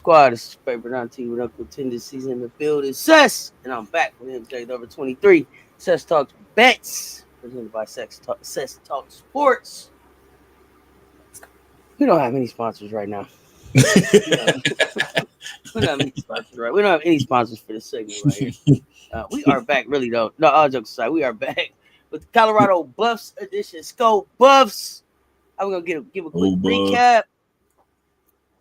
Squad. This is Paper 19 with Uncle Ten this season in the building. Cess! And I'm back with MJLover23. Cess Talks Bets. Presented by Cess Talk Sports. We don't have any sponsors right now. We don't have any sponsors, right? We don't have any sponsors for this segment right here. We are back, really, though. No, all jokes aside, we are back with the Colorado Buffs edition. Scope Buffs. I'm going to give a quick recap.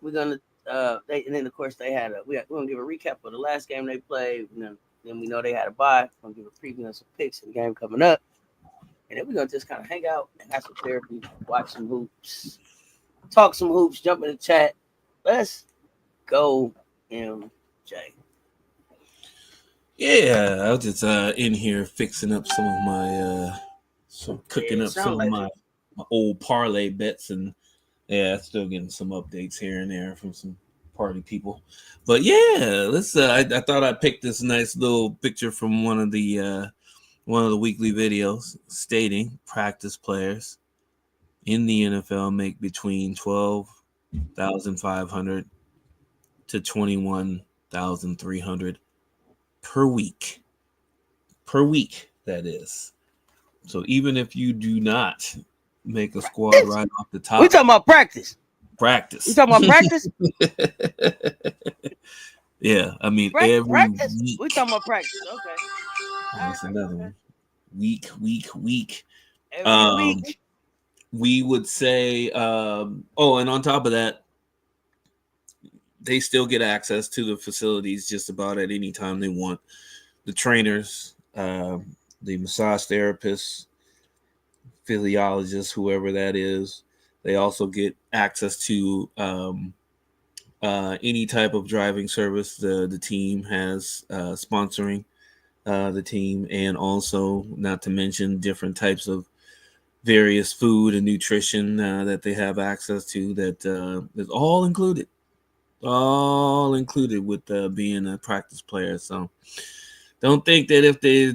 We're going to and then of course they had we're gonna give a recap of the last game they played. And then we know they had a bye. We're gonna give a preview and some picks of the game coming up. And then we're gonna just kind of hang out and have some therapy, watch some hoops, talk some hoops, jump in the chat. Let's go, MJ. Yeah, I was just in here fixing up some of my cooking up some of my old parlay bets, and yeah, still getting some updates here and there from some party people. But yeah, let's. I thought I picked this nice little picture from one of the weekly videos stating practice players in the NFL make between $12,500 to $21,300 per week. Per week, that is. So even if you do not make a squad right off the top. We talking about practice. Practice. We talking about practice? Yeah, I mean every practice? week. We talking about practice. Okay. That's another one. Week. Every week. We would say and on top of that, they still get access to the facilities just about at any time they want. The trainers, the massage therapists, physiologists, whoever that is, they also get access to any type of driving service the team has sponsoring the team, and also not to mention different types of various food and nutrition that they have access to that is all included with being a practice player. So don't think that if they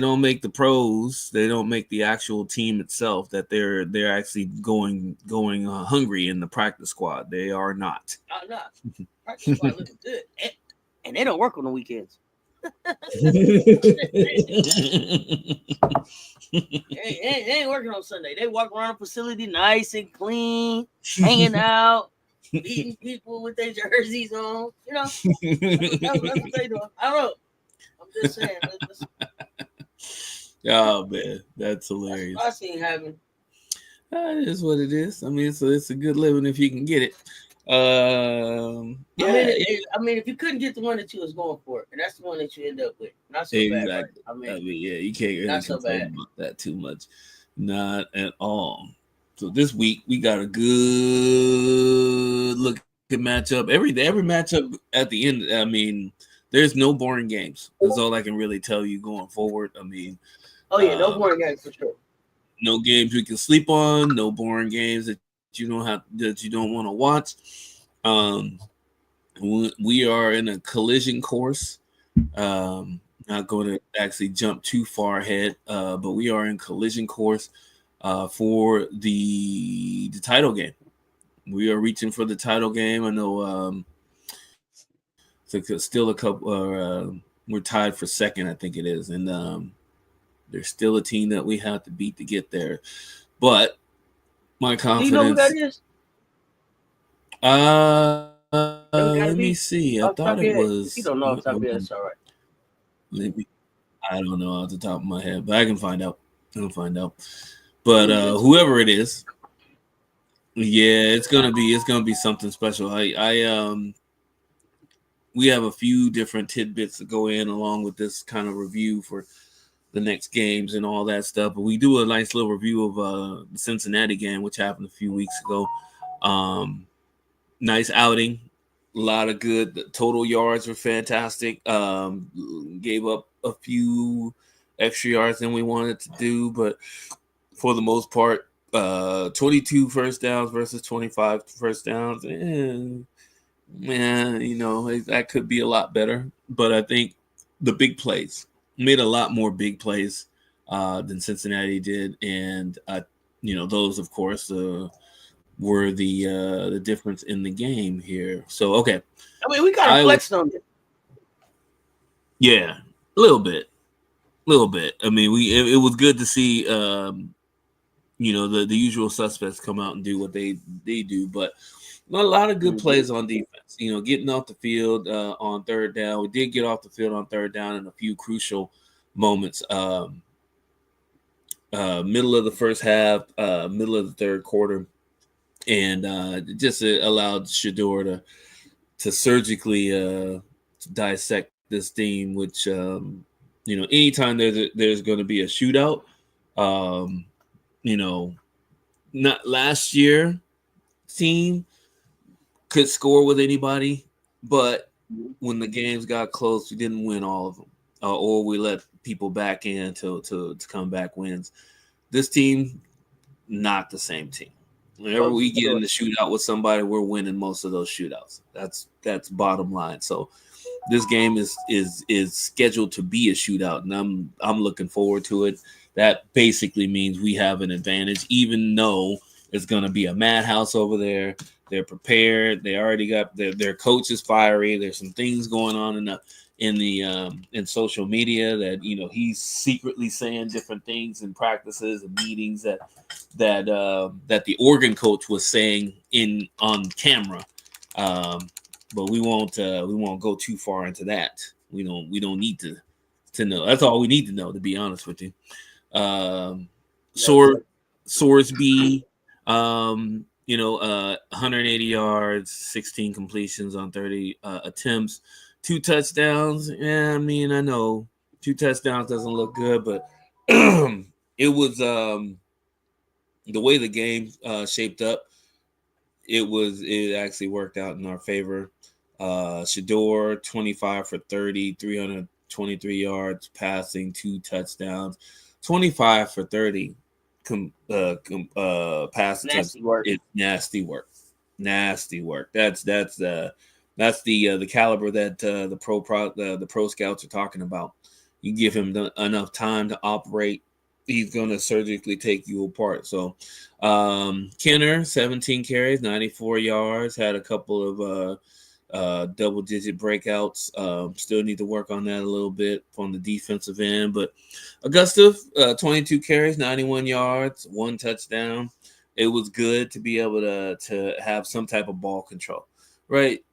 don't make the pros, they don't make the actual team itself, that they're actually going hungry in the practice squad. They are not. No. Practice squad looking good, and they don't work on the weekends. they ain't working on Sunday. They walk around the facility nice and clean, hanging out, beating people with their jerseys on. You know, that's what they do. I don't know. I'm just saying. Oh man, that's hilarious. That's what I seen happen. It is what it is. I mean, so it's a good living if you can get it. I mean, if you couldn't get the one that you was going for, and that's the one that you end up with, not so bad. Right? I mean, yeah, you can't really complain about that too much, not at all. So this week we got a good look at matchup. Every matchup at the end. I mean, there's no boring games. That's all I can really tell you going forward. I mean, no boring games for sure. No games we can sleep on. No boring games that you don't want to watch. We are in a collision course. Not going to actually jump too far ahead, but we are in collision course for the title game. We are reaching for the title game. I know still a couple. We're tied for second, I think it is, and there's still a team that we have to beat to get there. But my confidence. Do you know who that is? Let me see. I thought it was. You don't know off the top of your head, it's all right. I don't know off the top of my head, but I can find out. But whoever it is, yeah, it's gonna be something special. We have a few different tidbits that go in along with this kind of review for the next games and all that stuff. But we do a nice little review of the Cincinnati game, which happened a few weeks ago. Nice outing, a lot of good. The total yards were fantastic. Gave up a few extra yards than we wanted to do, but for the most part, 22 first downs versus 25 first downs. Man, that could be a lot better. But I think the big plays made a lot more big plays than Cincinnati did, and those, of course, were the difference in the game here. So okay, I mean, we kind of flexed on it. Yeah, a little bit. I mean, it was good to see the usual suspects come out and do what they do, but a lot of good plays on defense. Getting off the field on third down. We did get off the field on third down in a few crucial moments. Middle of the first half, middle of the third quarter, and just allowed Shador to surgically dissect this team. Which anytime there's going to be a shootout, not last year team could score with anybody, but when the games got close, we didn't win all of them, or we let people back in to come back wins. This team, not the same team. Whenever we get in the shootout with somebody, we're winning most of those shootouts. That's bottom line. So this game is scheduled to be a shootout, and I'm looking forward to it. That basically means we have an advantage, even though it's going to be a madhouse over there. They're prepared. They already got their coach is fiery. There's some things going on in social media that he's secretly saying different things in practices and meetings that the Oregon coach was saying on camera. But we won't go too far into that. We don't need to know. That's all we need to know, to be honest with you. Sorsby, 180 yards, 16 completions on 30 attempts, 2 touchdowns. Yeah, I mean, I know 2 touchdowns doesn't look good, but it was the way the game shaped up. It actually worked out in our favor. Shador, 25 for 30, 323 yards passing, 2 touchdowns, 25 for 30 pass attempts. It's nasty work. That's the caliber that the pro scouts are talking about. You give him enough time to operate, he's going to surgically take you apart. So Kenner, 17 carries, 94 yards, had a couple of double-digit breakouts. Still need to work on that a little bit from the defensive end. But Augusta, 22 carries, 91 yards, 1 touchdown. It was good to be able to have some type of ball control, right?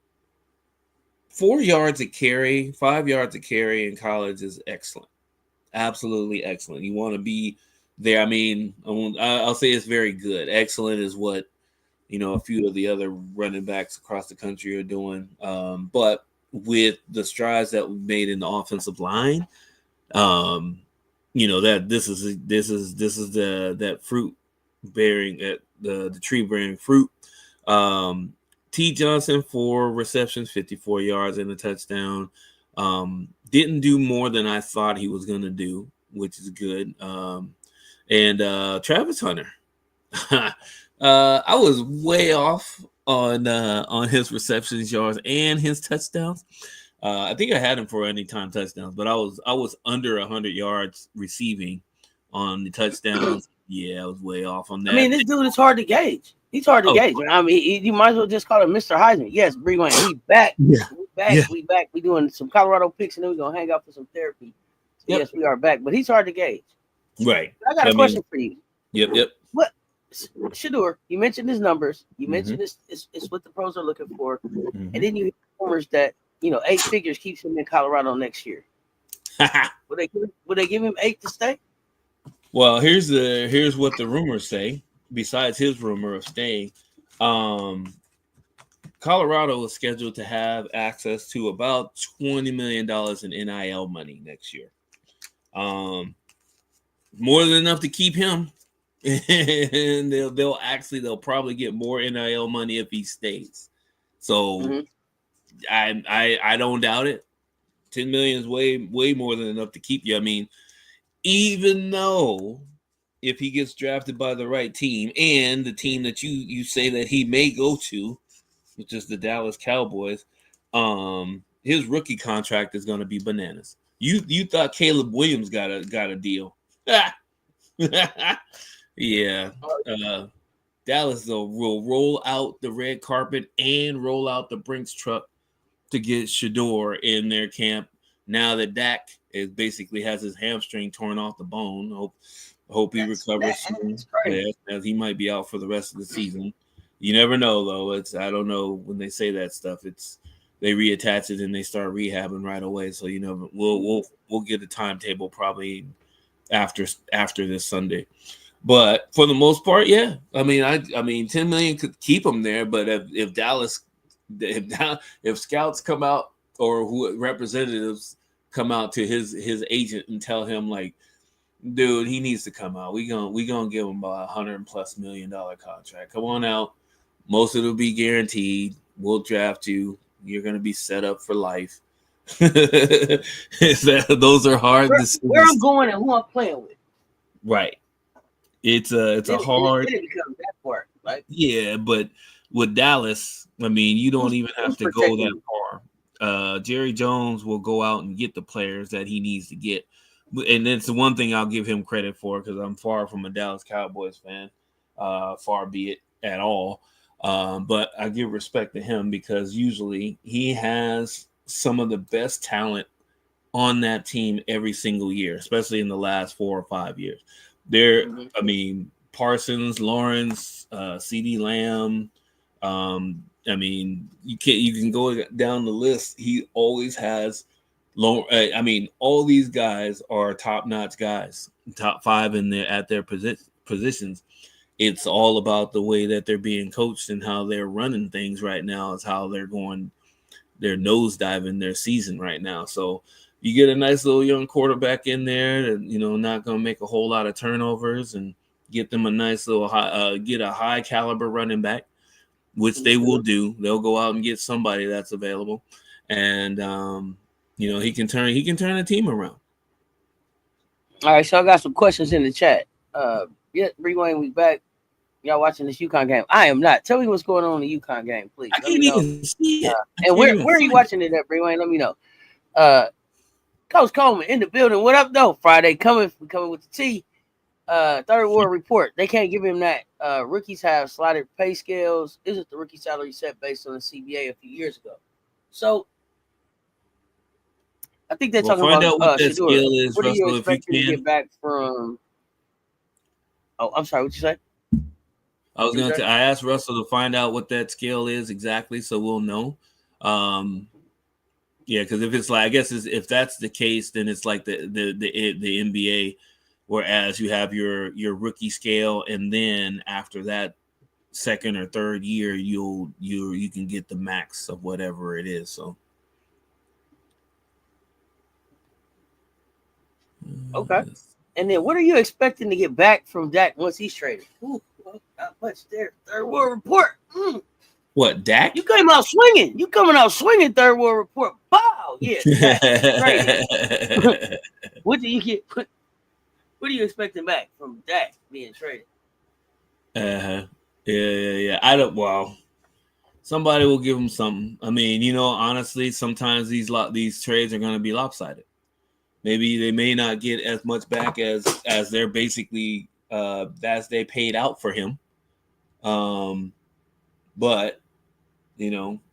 4 yards a carry, 5 yards a carry in college is excellent. Absolutely excellent. You want to be there. I mean, I'll say it's very good. Excellent is what a few of the other running backs across the country are doing. But with the strides that we made in the offensive line, that this is that fruit bearing the tree bearing fruit. T. Johnson, 4 receptions, 54 yards and a touchdown. Didn't do more than I thought he was going to do, which is good. And Travis Hunter. I was way off on his receptions yards and his touchdowns. I think I had him for anytime touchdowns, but I was under 100 yards receiving on the touchdowns. Yeah, I was way off on that. I mean, this dude is hard to gauge. He's hard to gauge. I mean, you might as well just call him Mr. Heisman. Yes, Bree Wayne, he back. Yeah. We back. We doing some Colorado picks, and then we're going to hang out for some therapy. So yes, we are back, but he's hard to gauge. Right. I got a question for you. Yep. What, Shador, you mentioned his numbers. You mentioned this is what the pros are looking for. And then you hear rumors that, 8 figures keeps him in Colorado next year. Would they give him 8 to stay? Well, here's what the rumors say. Besides his rumor of staying, Colorado is scheduled to have access to about $20 million in NIL money next year. More than enough to keep him, and they'll probably get more NIL money if he stays. So I don't doubt it. 10 million is way more than enough to keep you. I mean, even though if he gets drafted by the right team and the team that you say that he may go to, which is the Dallas Cowboys, his rookie contract is going to be bananas. You thought Caleb Williams got a deal? Yeah. Dallas though will roll out the red carpet and roll out the Brinks truck to get Shador in their camp. Now that Dak is basically has his hamstring torn off the bone. Hope he recovers soon. Yeah, as he might be out for the rest of the season. You never know though. I don't know when they say that stuff. They reattach it and they start rehabbing right away. So we'll get a timetable probably after this Sunday. But for the most part, yeah. I mean, 10 million could keep him there. But if Dallas, if scouts come out or who representatives come out to his agent and tell him like, dude, he needs to come out. We gonna give him about $100+ million contract. Come on out. Most of it will be guaranteed. We'll draft you. You're gonna be set up for life. Those are hard decisions. Where I'm going and who I'm playing with. Right. It's a hard. It becomes that part. Like, yeah, but with Dallas, I mean, you don't even have to go that far. Jerry Jones will go out and get the players that he needs to get. And it's the one thing I'll give him credit for because I'm far from a Dallas Cowboys fan, far be it at all. But I give respect to him because usually he has some of the best talent on that team every single year, especially in the last 4 or 5 years. I mean, Parsons, Lawrence, CeeDee Lamb. I mean, you can go down the list. He always has I mean, all these guys are top-notch guys, top 5 at their positions. It's all about the way that they're being coached and how they're running things right now. Is how they're nosediving their season right now. So you get a nice little young quarterback in there, and not going to make a whole lot of turnovers, and get them a nice little get a high caliber running back, which they will do. They'll go out and get somebody that's available, and he can turn a team around. All right, so I got some questions in the chat. Yeah, Bree Wayne, we back. Y'all watching this UConn game? I am not. Tell me what's going on in the UConn game, please. I can't even see it. And where are you watching it at, Bree Wayne? Let me know. Coach Coleman in the building. What up, though? Friday coming. We coming with the T. Third Ward report. They can't give him that. Rookies have slotted pay scales. This is the rookie salary set based on the CBA a few years ago. So I think they're talking about what that scale is. What are you expecting to get back from? Oh, I'm sorry. What you say? I asked Russell to find out what that scale is exactly, so we'll know. Yeah, because if it's like, I guess if that's the case, then it's like the NBA, whereas you have your rookie scale, and then after that second or third year, you can get the max of whatever it is. So okay, and then what are you expecting to get back from Dak once he's traded? Ooh, not much there. Third World Report. What, Dak? You coming out swinging. Third World Report. Bow. Yeah. What do you get? What are you expecting back from Dak being traded? Yeah. I don't. Well, somebody will give him something. I mean, honestly, sometimes these trades are going to be lopsided. Maybe they may not get as much back as they're basically as they paid out for him. But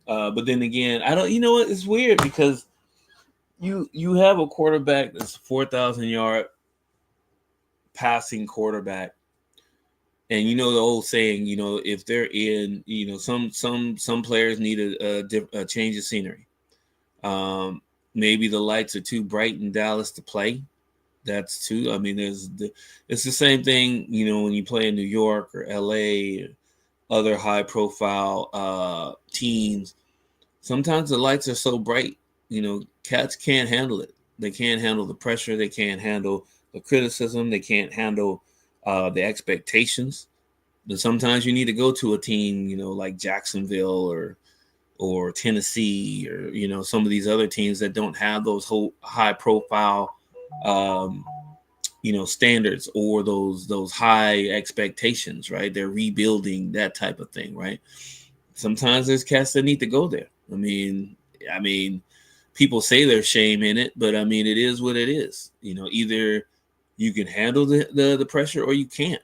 but then again, I don't. You know what? It's weird because you have a quarterback that's 4,000-yard passing quarterback, and the old saying, if they're in, some players need a change of scenery. Maybe the lights are too bright in Dallas to play. That's too. I mean, it's the same thing, when you play in New York or LA. Or other high-profile teams, sometimes the lights are so bright, cats can't handle it. They can't handle the pressure. They can't handle the criticism. They can't handle the expectations. But sometimes you need to go to a team, like Jacksonville or Tennessee or, some of these other teams that don't have those whole high-profile standards or those high expectations, right? They're rebuilding, that type of thing, right? Sometimes there's cats that need to go there. I mean, people say there's shame in it, but I mean, it is what it is. Either you can handle the pressure or you can't.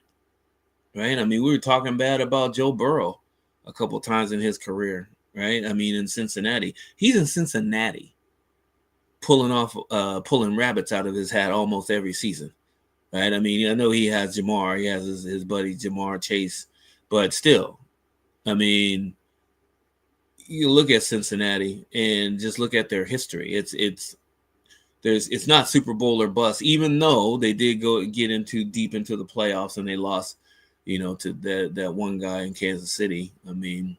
right? I mean, we were talking bad about Joe Burrow a couple times in his career, right? I mean, in Cincinnati, he's in Cincinnati, pulling rabbits out of his hat almost every season, right? I mean, I know he has Jamar, he has his buddy Jamar Chase, but still, I mean, you look at Cincinnati and just look at their history. It's not Super Bowl or bust, even though they did get into deep into the playoffs and they lost, to that one guy in Kansas City. I mean,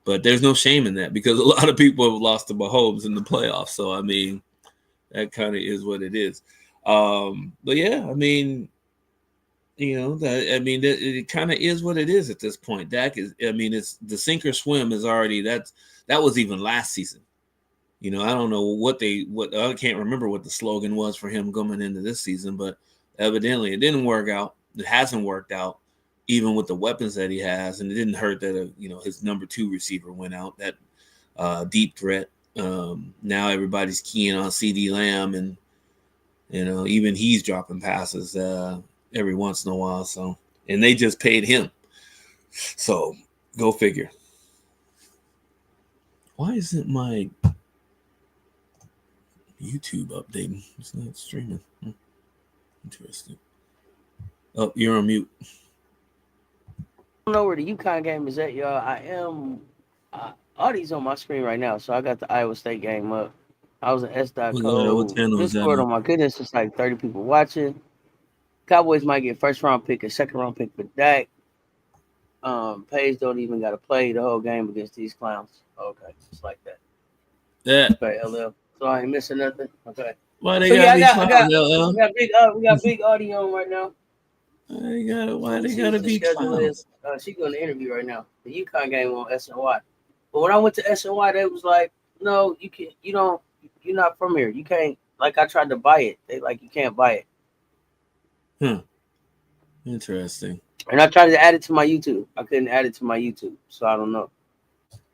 but there's no shame in that because a lot of people have lost to Mahomes in the playoffs. So I mean, that kind of is what it is. But yeah, I mean, it kind of is what it is at this point. Dak is, I mean, it's the sink or swim is already that was even last season. I don't know what I can't remember what the slogan was for him coming into this season, but evidently it didn't work out. It hasn't worked out, even with the weapons that he has, and it didn't hurt that his number 2 receiver went out. That deep threat. Now everybody's keying on CD Lamb, and even he's dropping passes every once in a while. So, and they just paid him. So, go figure. Why isn't my YouTube updating? It's not streaming. Interesting. Oh, you're on mute. I don't know where the UConn game is at, y'all. I am. Audie's on my screen right now, so I got the Iowa State game up. I was in S.co. Discord. Oh my goodness, it's like 30 people watching. Cowboys might get first round pick, a second round pick for Dak. Page don't even got to play the whole game against these clowns. Okay, just like that. Yeah. Okay, LL. So I ain't missing nothing. Okay. Why they got LL? We got big audio on right now. Why they gotta be clowns? She's doing the interview right now. The UConn game on SNY. But when I went to SNY, they was like, no, you're not from here. You can't, like, I tried to buy it. They like, you can't buy it. Interesting. And I tried to add it to my YouTube. I couldn't add it to my YouTube, so I don't know.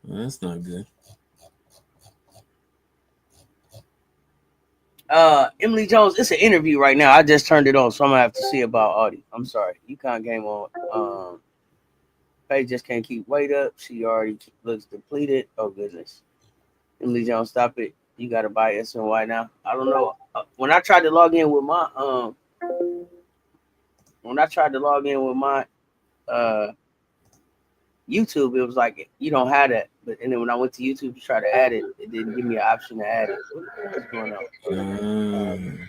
Well, that's not good. Emily Jones, it's an interview right now. I just turned it on, so I'm gonna have to see about Audie. I'm sorry. UConn game on. Paige just can't keep weight up. She already looks depleted. Oh goodness. Emily Jones, stop it. You gotta buy SNY now. I don't know. When I tried to log in with my YouTube, it was like you don't have that. And then when I went to YouTube to try to add it, it didn't give me an option to add it. What's going on?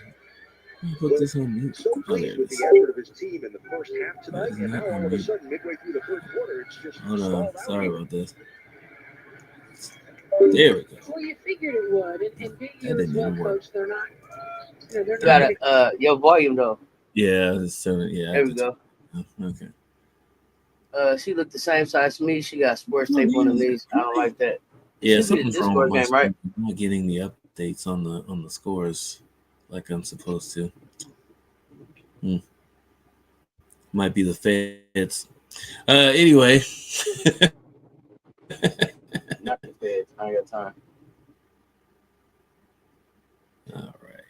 Put this on mute. Oh, there it is. The effort of his team in the first half tonight, and now all of a sudden, midway through the first quarter, it's just hold on. Sorry about this. There we go. Well, you figured it would, and being you as well, Coach, they're not. They're not. Your volume though. Yeah, yeah. There we go. Okay. She looked the same size to me. She got sports tape on her knees. I don't like that. Yeah, something's wrong with my game, right? I'm not getting the updates on the scores like I'm supposed to. Might be the feds. Anyway. Not the feds. I ain't got time. All right.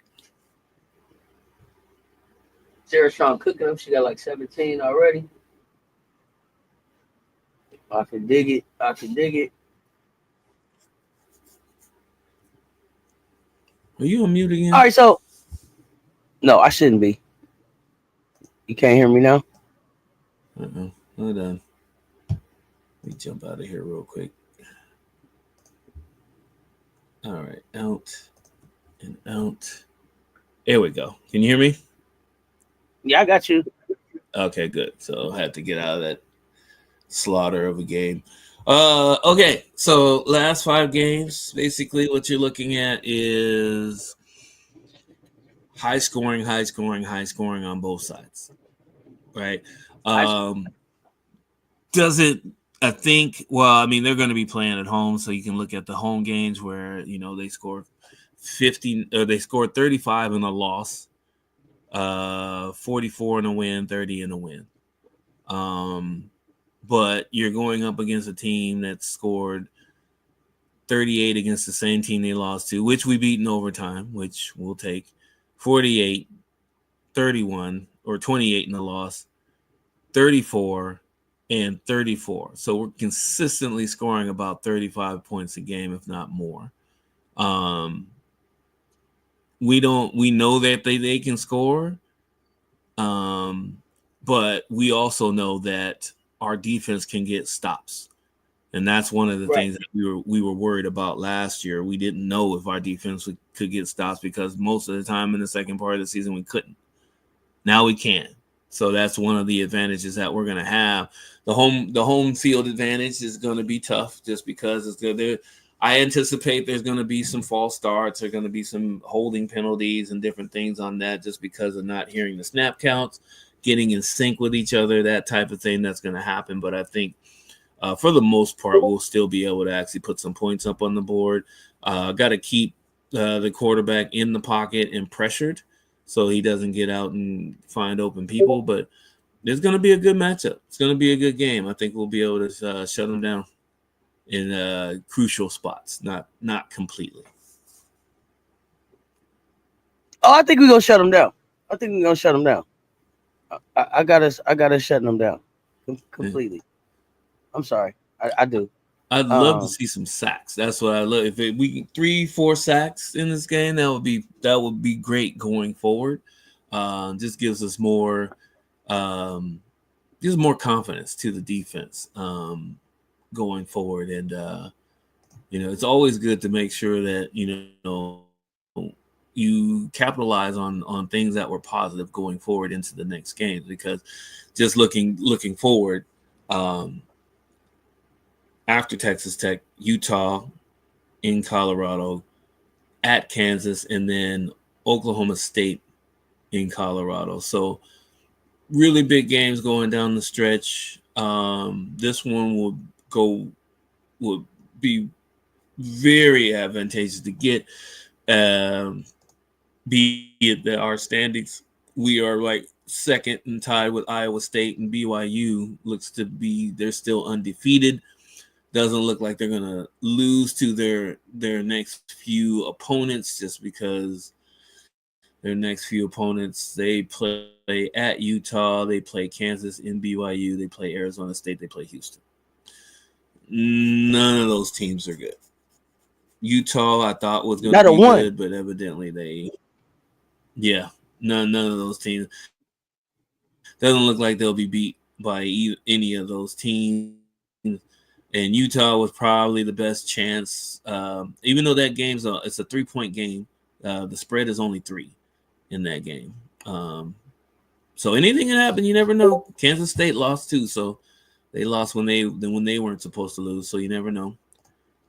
Sarah's trying to cook them. She got like 17 already. I can dig it. Are you on mute again? All right, so no, I shouldn't be. You can't hear me now? Hold on. Let me jump out of here real quick. All right, out and out. There we go. Can you hear me? Yeah, I got you. Okay, good. So I had to get out of that slaughter of a game. Okay, so last 5 games, basically what you're looking at is high scoring on both sides, right? I think, well, I mean, they're going to be playing at home, so you can look at the home games where, they scored 50, or they scored 35 in a loss, 44 in a win, 30 in a win. But you're going up against a team that scored 38 against the same team they lost to, which we beat in overtime, which we'll take, 48, 31, or 28 in the loss, 34, and 34. So we're consistently scoring about 35 points a game, if not more. We know that they can score. But we also know that our defense can get stops. And that's one of the things that we were worried about last year. We didn't know if our defense could get stops because most of the time in the second part of the season we couldn't. Now we can. So that's one of the advantages that we're going to have. The home field advantage is going to be tough just because it's good. I anticipate there's going to be some false starts. There's going to be some holding penalties and different things on that just because of not hearing the snap counts, getting in sync with each other, that type of thing that's going to happen. But I think for the most part, we'll still be able to actually put some points up on the board. Got to keep the quarterback in the pocket and pressured so he doesn't get out and find open people. But it's going to be a good matchup. It's going to be a good game. I think we'll be able to shut them down in crucial spots, not completely. Oh, I think we're going to shut them down. I got us shutting them down completely. I'm sorry. I do. I'd love to see some sacks. That's what I love. If we can 3-4 sacks in this game, that would be great going forward. Just gives us more confidence to the defense going forward. And it's always good to make sure that you capitalize on things that were positive going forward into the next game, because just looking forward. After Texas Tech, Utah, in Colorado, at Kansas, and then Oklahoma State in Colorado. So really big games going down the stretch. This one would be very advantageous to get. Be it that our standings, we are like second and tied with Iowa State, and BYU looks to be, they're still undefeated. Doesn't look like they're going to lose to their next few opponents, just because their next few opponents, they play at Utah, they play Kansas, in BYU, they play Arizona State, they play Houston. None of those teams are good. Utah, I thought was going to be good, but evidently none of those teams. Doesn't look like they'll be beat by any of those teams. And Utah was probably the best chance, even though that game's it's a 3-point game. The spread is only 3 in that game. So anything can happen. You never know. Kansas State lost too, so they lost when they weren't supposed to lose. So you never know.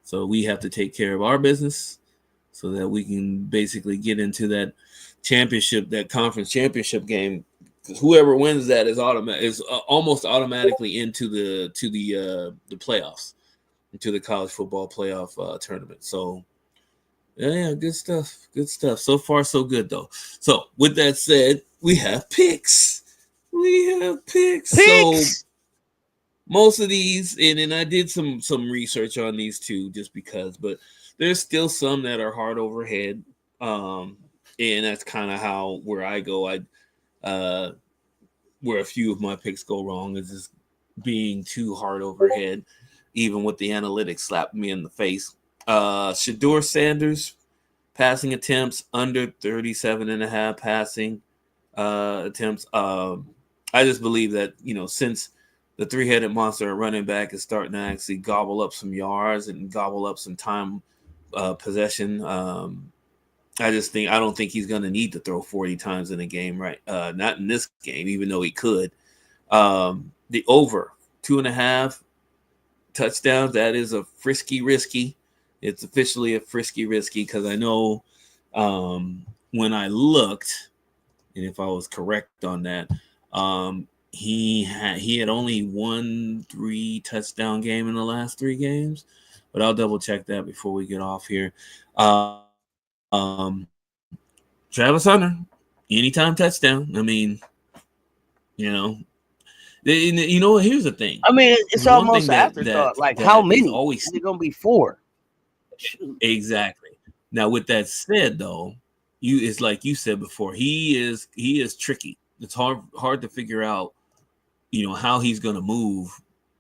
So we have to take care of our business so that we can basically get into that conference championship game. Whoever wins that is almost automatically into the playoffs, into the college football playoff tournament. So, yeah, good stuff. So far, so good though. So, with that said, we have picks. So, most of these, and I did some research on these too, just because, but there's still some that are hard overhead, and that's kind of where I go. Where a few of my picks go wrong is just being too hard overhead, even with the analytics slapping me in the face. Shedeur Sanders passing attempts under 37.5 passing attempts. I just believe that, since the three-headed monster at running back is starting to actually gobble up some yards and gobble up some time possession, I don't think he's going to need to throw 40 times in a game, right? Not in this game, even though he could. The over 2.5 touchdowns, that is a risky. It's officially a risky because I know when I looked, and if I was correct on that, he had only won 3 touchdown game in the last 3 games, but I'll double check that before we get off here. Travis Hunter, anytime touchdown. I mean, here's the thing. I mean, it's almost an afterthought. Like, how many? Always, is it going to be 4? Exactly. Now, with that said, though, it's like you said before, he is tricky. It's hard to figure out, how he's going to move,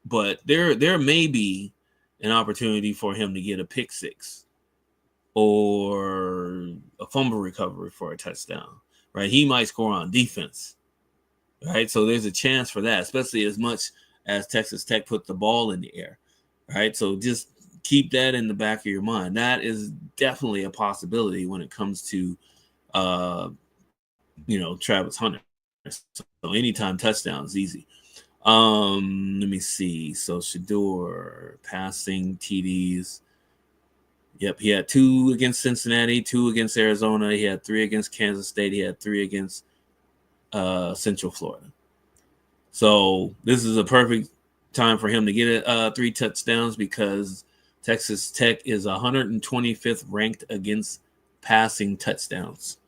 but there may be an opportunity for him to get a pick six or a fumble recovery for a touchdown, right? He might score on defense, right? So there's a chance for that, especially as much as Texas Tech put the ball in the air, right? So just keep that in the back of your mind. That is definitely a possibility when it comes to, Travis Hunter. So anytime touchdown is easy. Let me see. So Shador passing TDs. Yep, he had 2 against Cincinnati, 2 against Arizona. He had 3 against Kansas State. He had 3 against Central Florida. So this is a perfect time for him to get 3 touchdowns because Texas Tech is 125th ranked against passing touchdowns.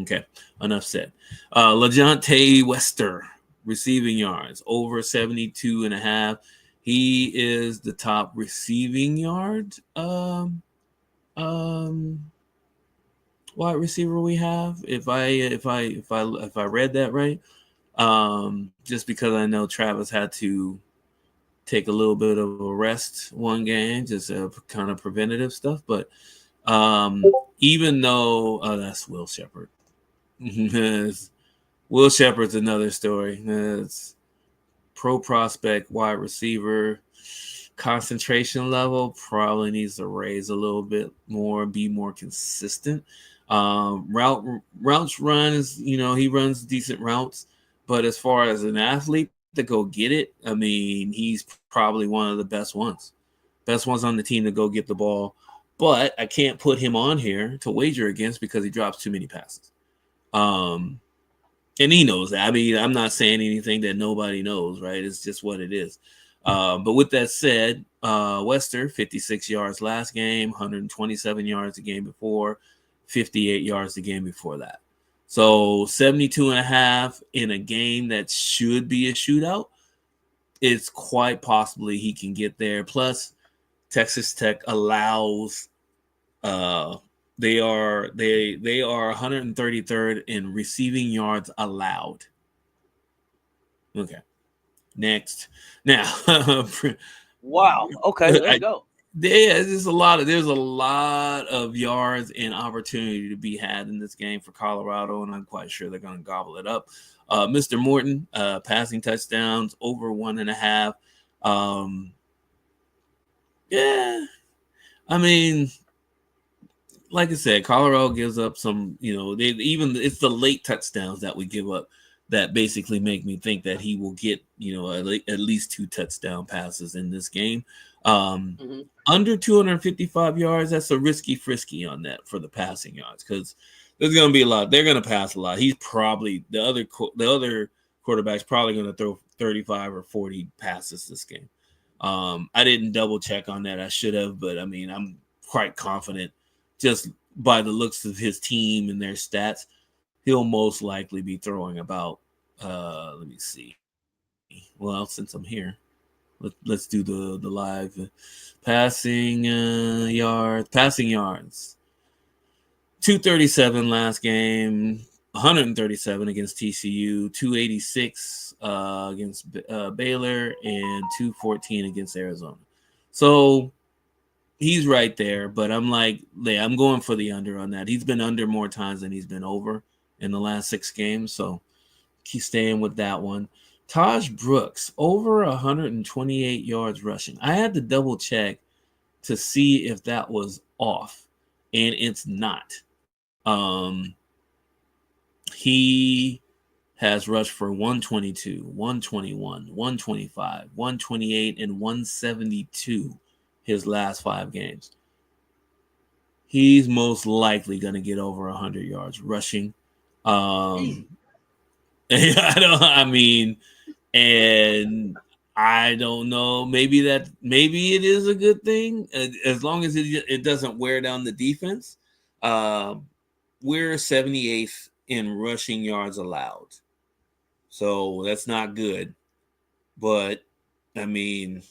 Okay, enough said. LaJohntay Wester, receiving yards, over 72.5. He is the top receiving yard wide receiver we have. If I read that right. Just because I know Travis had to take a little bit of a rest one game, just kind of preventative stuff. But even though that's Will Shepard. Will Shepard's another story. It's pro prospect, wide receiver, concentration level probably needs to raise a little bit more, be more consistent. Routes runs, he runs decent routes, but as far as an athlete to go get it, I mean, he's probably one of the best ones on the team to go get the ball. But I can't put him on here to wager against because he drops too many passes. And he knows that. I mean, I'm not saying anything that nobody knows, right? It's just what it is. But with that said, Wester, 56 yards last game, 127 yards the game before, 58 yards the game before that. So 72.5 in a game that should be a shootout. It's quite possibly he can get there. Plus, Texas Tech allows they are 133rd in receiving yards allowed. Okay. Next. Now, wow. Okay, let's go. There's a lot of yards and opportunity to be had in this game for Colorado, and I'm quite sure they're going to gobble it up. Mr. Morton, passing touchdowns over 1.5. Yeah, I mean, like I said, Colorado gives up some. It's the late touchdowns that we give up that basically make me think that he will get at least 2 touchdown passes in this game. Under 255 yards, that's a risky frisky on that for the passing yards because there's going to be a lot. They're going to pass a lot. He's probably the other quarterback's probably going to throw 35 or 40 passes this game. I didn't double check on that. I should have, but I mean, I'm quite confident just by the looks of his team and their stats, he'll most likely be throwing about. Let me see. Well, since I'm here. Let's do the live passing yards. 237 last game, 137 against TCU, 286 against Baylor, and 214 against Arizona. So he's right there, but I'm going for the under on that. He's been under more times than he's been over in the last 6 games, so keep staying with that one. Taj Brooks, over 128 yards rushing. I had to double check to see if that was off, and it's not. He has rushed for 122, 121, 125, 128, and 172 his last 5 games. He's most likely going to get over 100 yards rushing. And I don't know. Maybe it is a good thing as long as it doesn't wear down the defense. We're 78th in rushing yards allowed, so that's not good. But I mean,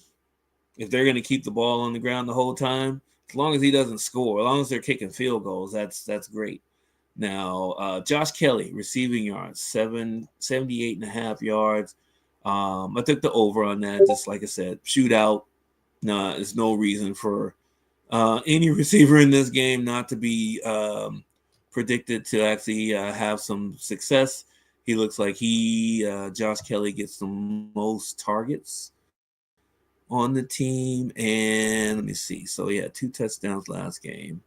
if they're going to keep the ball on the ground the whole time, as long as he doesn't score, as long as they're kicking field goals, that's great. Now, Josh Kelly, receiving yards, 78.5 yards, I took the over on that. Just like I said, shootout. Nah, there's no reason for any receiver in this game not to be predicted to actually have some success. He looks like Josh Kelly gets the most targets on the team. And let me see. So he had 2 touchdowns last game.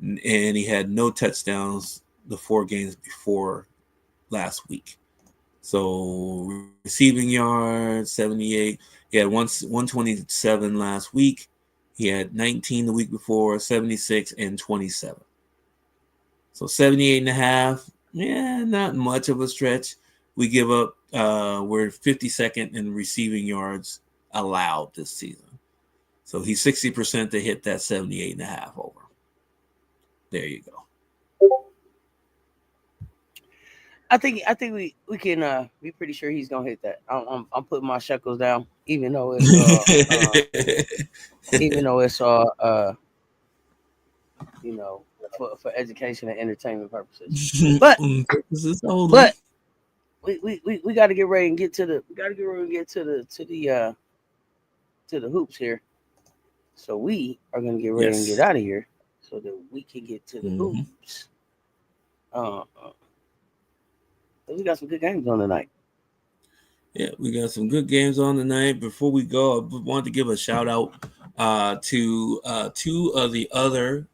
And he had no touchdowns the 4 games before last week. So receiving yards, 78. He had 127 last week. He had 19 the week before, 76 and 27. So 78.5. Yeah, not much of a stretch. We give up, we're 52nd in receiving yards allowed this season. So he's 60% to hit that 78.5 over. There you go. I think we can be pretty sure he's gonna hit that. I'm putting my shekels down, even though it's for education and entertainment purposes. But we got to get ready and get to the hoops here. So we are gonna get ready and get out of here so that we can get to the hoops. We got some good games on tonight. Yeah, we got some good games on tonight. Before we go, I want to give a shout out to 2 of the other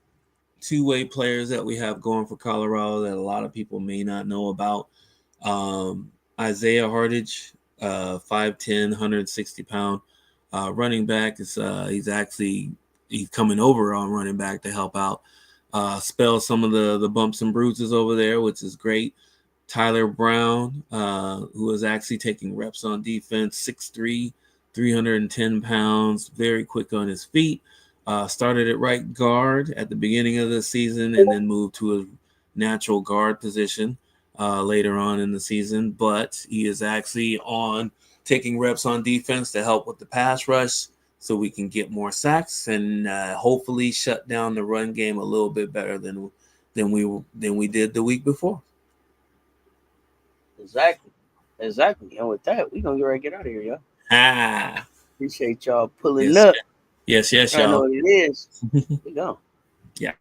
2-way players that we have going for Colorado that a lot of people may not know about. Isaiah Hardage, 5'10", 160-pound running back. He's coming over on running back to help out, spell some of the bumps and bruises over there, which is great. Tyler Brown, who is actually taking reps on defense, 6'3", 310 pounds, very quick on his feet. Started at right guard at the beginning of the season and then moved to a natural guard position later on in the season. But he is actually taking reps on defense to help with the pass rush so we can get more sacks and hopefully shut down the run game a little bit better than we did the week before. Exactly. And with that, we're going to get ready to get out of here, y'all. Appreciate y'all pulling up. up. Yes, y'all. I know what it is. We go. Yeah.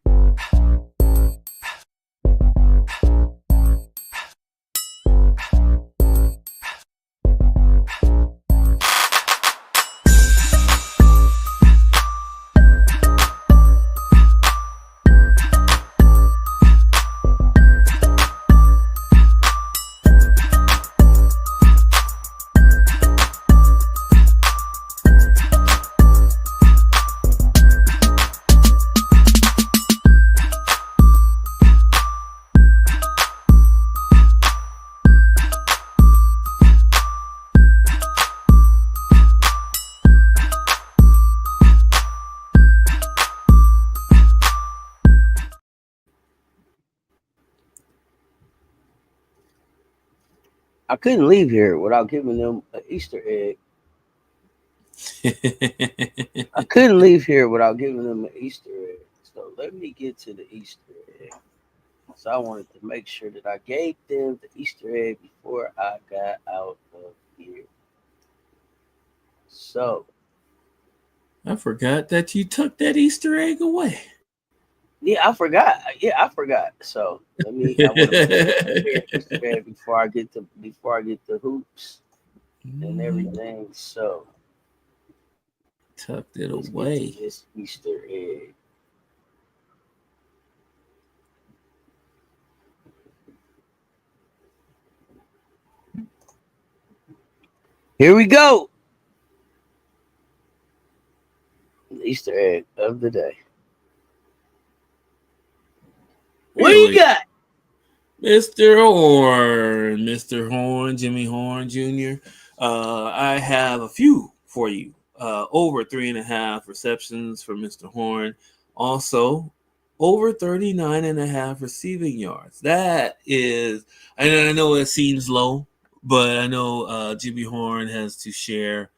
I couldn't leave here without giving them an Easter egg. I couldn't leave here without giving them an Easter egg. So let me get to the Easter egg. So I wanted to make sure that I gave them the Easter egg before I got out of here. So I forgot that you took that Easter egg away. Yeah, I forgot. So let me. I want to make Easter egg before I get the hoops and everything. So tucked it away. This Easter egg. Here we go. The Easter egg of the day. What do you got? Mr. Horn, Jimmy Horn Jr. I have a few for you. Over 3.5 receptions for Mr. Horn. Also, over 39.5 receiving yards. That is, I know it seems low, but I know Jimmy Horn has to share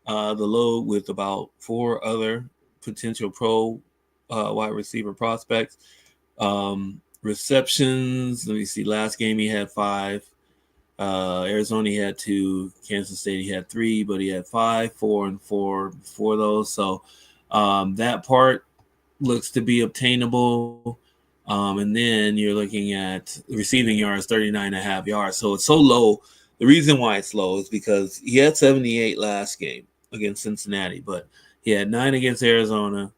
the load with about 4 other potential pro wide receiver prospects. Receptions, let me see. Last game he had 5. Arizona he had 2, Kansas State he had 3, but he had 5, 4, and 4 before those. So that part looks to be obtainable. And then you're looking at receiving yards, 39.5 yards. So it's so low. The reason why it's low is because he had 78 last game against Cincinnati, but he had 9 against Arizona,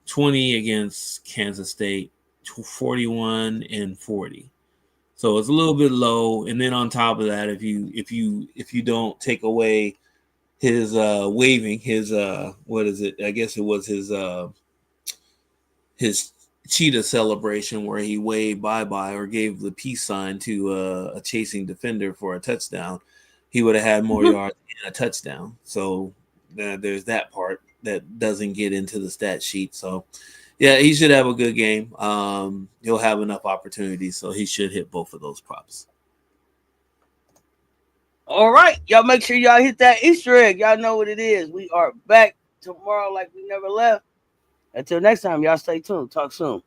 20 against Kansas State, 41 and 40. So it's a little bit low. And then on top of that, if you don't take away his waving, his what is it? I guess it was his cheetah celebration where he waved bye-bye or gave the peace sign to a chasing defender for a touchdown, he would have had more yards and a touchdown. So there's that part that doesn't get into the stat sheet. So yeah, he should have a good game. He'll have enough opportunities, so he should hit both of those props. All right, y'all make sure y'all hit that Easter egg. Y'all know what it is. We are back tomorrow like we never left. Until next time, y'all stay tuned. Talk soon.